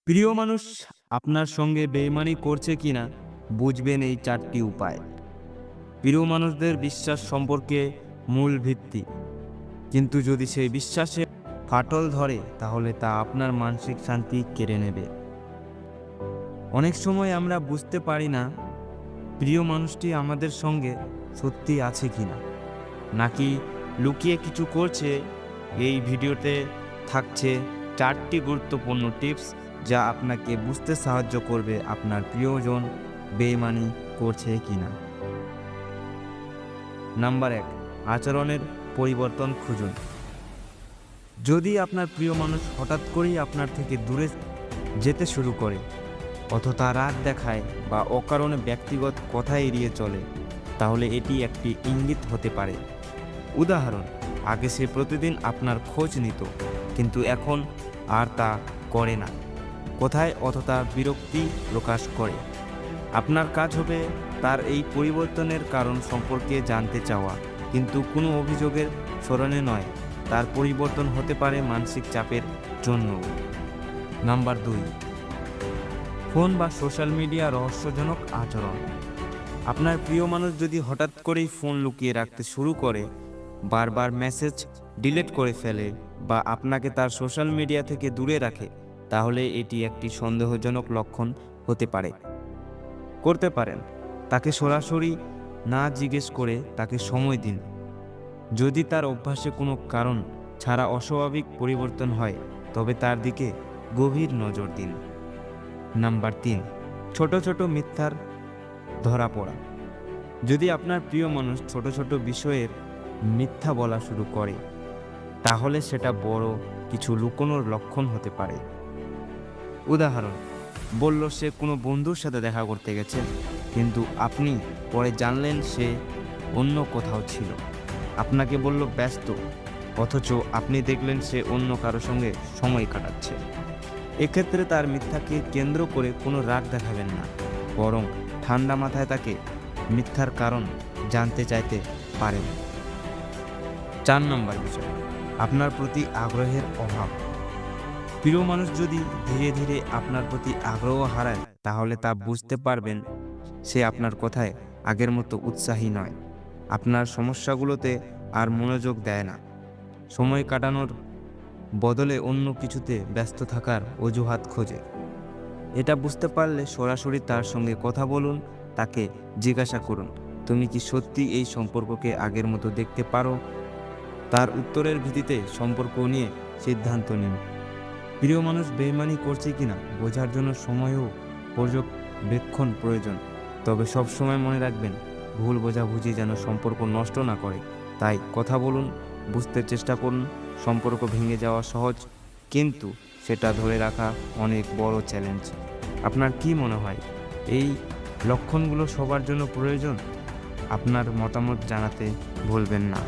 প্রিয় মানুষ আপনার সঙ্গে বেইমানি করছে কিনা বুঝবেন এই 4টি উপায়। প্রিয় মানুষদের বিশ্বাস সম্পর্কে মূল ভিত্তি, কিন্তু যদি সেই বিশ্বাসে ফাটল ধরে তাহলে তা আপনার মানসিক শান্তি কেড়ে নেবে। অনেক সময় আমরা বুঝতে পারি না প্রিয় মানুষটি আমাদের সঙ্গে সত্যি আছে কিনা, নাকি লুকিয়ে কিছু করছে। এই ভিডিওতে থাকছে 4টি গুরুত্বপূর্ণ টিপস যা আপনাকে বুঝতে সাহায্য করবে আপনার প্রিয়জন বেইমানি করছে কিনা। নাম্বার 1, আচরণের পরিবর্তন খুঁজুন। যদি আপনার প্রিয় মানুষ হঠাৎ করেই আপনার থেকে দূরে যেতে শুরু করে, অথবা রাগ দেখায় বা অকারণে ব্যক্তিগত কথা এড়িয়ে চলে, তাহলে এটি একটি ইঙ্গিত হতে পারে। উদাহরণ, আগে সে প্রতিদিন আপনার খোঁজ নিত, কিন্তু এখন আর তা করে না। কোথায় অথবা বিরক্তি প্রকাশ করে। আপনার কাজ হবে তার এই পরিবর্তনের কারণ সম্পর্কে জানতে চাওয়া, কিন্তু কোনো অভিযোগের স্মরণে নয়। তার পরিবর্তন হতে পারে মানসিক চাপের জন্য। নাম্বার 2, ফোন বা সোশ্যাল মিডিয়া রহস্যজনক আচরণ। আপনার প্রিয় মানুষ যদি হঠাৎ করেই ফোন লুকিয়ে রাখতে শুরু করে, বারবার মেসেজ ডিলিট করে ফেলে বা আপনাকে তার সোশ্যাল মিডিয়া থেকে দূরে রাখে, তাহলে এটি একটি সন্দেহজনক লক্ষণ হতে করতে পারেন। তাকে সরাসরি না জিজ্ঞেস করে তাকে সময় দিন। যদি তার অভ্যাসে কোনো কারণ ছাড়া অস্বাভাবিক পরিবর্তন হয়, তবে তার দিকে গভীর নজর দিন। নাম্বার 3, ছোট ছোট মিথ্যার ধরা পড়া। যদি আপনার প্রিয় মানুষ ছোট ছোট বিষয়ের মিথ্যা বলা শুরু করে, তাহলে সেটা বড় কিছু লুকোনোর লক্ষণ হতে পারে। উদাহরণ, বলল সে কোনো বন্ধুর সাথে দেখা করতে গেছে, কিন্তু আপনি পরে জানলেন সে অন্য কোথাও ছিল। আপনাকে বলল ব্যস্ত, অথচ আপনি দেখলেন সে অন্য কারো সঙ্গে সময় কাটাচ্ছে। এক্ষেত্রে তার মিথ্যাকে কেন্দ্র করে কোনো রাগ দেখাবেন না, বরং ঠান্ডা মাথায় তাকে মিথ্যার কারণ জানতে চাইতে পারেন। 4 নম্বর বিষয়, আপনার প্রতি আগ্রহের অভাব। প্রিয় মানুষ যদি ধীরে ধীরে আপনার প্রতি আগ্রহ হারায়, তাহলে তা বুঝতে পারবেন সে আপনার কথায় আগের মতো উৎসাহী নয়। আপনার সমস্যাগুলোতে আর মনোযোগ দেয় না। সময় কাটানোর বদলে অন্য কিছুতে ব্যস্ত থাকার অজুহাত খোঁজে। এটা বুঝতে পারলে সরাসরি তার সঙ্গে কথা বলুন। তাকে জিজ্ঞাসা করুন, তুমি কি সত্যি এই সম্পর্ককে আগের মতো দেখতে পারো? তার উত্তরের ভিত্তিতে সম্পর্ক নিয়ে সিদ্ধান্ত নিন। প্রিয় মানুষ বেইমানি করছে কিনা বোঝার জন্য সময় ও পর্যবেক্ষণ প্রয়োজন। তবে সব সময় মনে রাখবেন, ভুল বোঝাবুঝি যেন সম্পর্ক নষ্ট না করে। তাই কথা বলুন, বুঝতে চেষ্টা করুন। সম্পর্ক ভেঙে যাওয়া সহজ, কিন্তু সেটা ধরে রাখা অনেক বড় চ্যালেঞ্জ। আপনার কি মনে হয়, এই লক্ষণগুলো সবার জন্য প্রয়োজন? আপনার মতামত জানাতে ভুলবেন না।